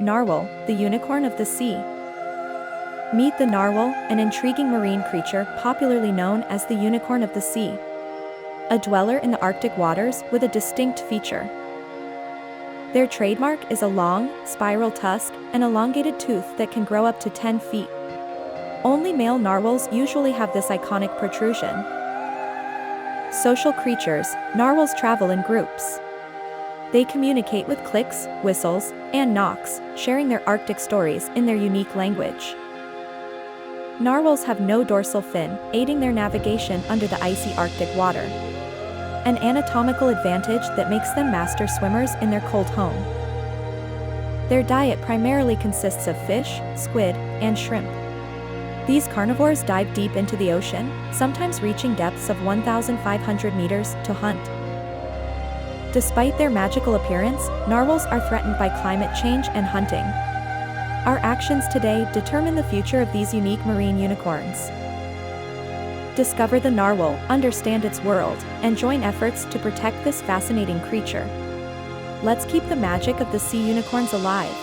Narwhal, the unicorn of the sea. Meet the narwhal, an intriguing marine creature popularly known as the unicorn of the sea. A dweller in the Arctic waters with a distinct feature. Their trademark is a long, spiral tusk and elongated tooth that can grow up to 10 feet. Only male narwhals usually have this iconic protrusion. Social creatures, narwhals travel in groups. They communicate with clicks, whistles, and knocks, sharing their Arctic stories in their unique language. Narwhals have no dorsal fin, aiding their navigation under the icy Arctic water. An anatomical advantage that makes them master swimmers in their cold home. Their diet primarily consists of fish, squid, and shrimp. These carnivores dive deep into the ocean, sometimes reaching depths of 1,500 meters to hunt. Despite their magical appearance, narwhals are threatened by climate change and hunting. Our actions today determine the future of these unique marine unicorns. Discover the narwhal, understand its world, and join efforts to protect this fascinating creature. Let's keep the magic of the sea unicorns alive.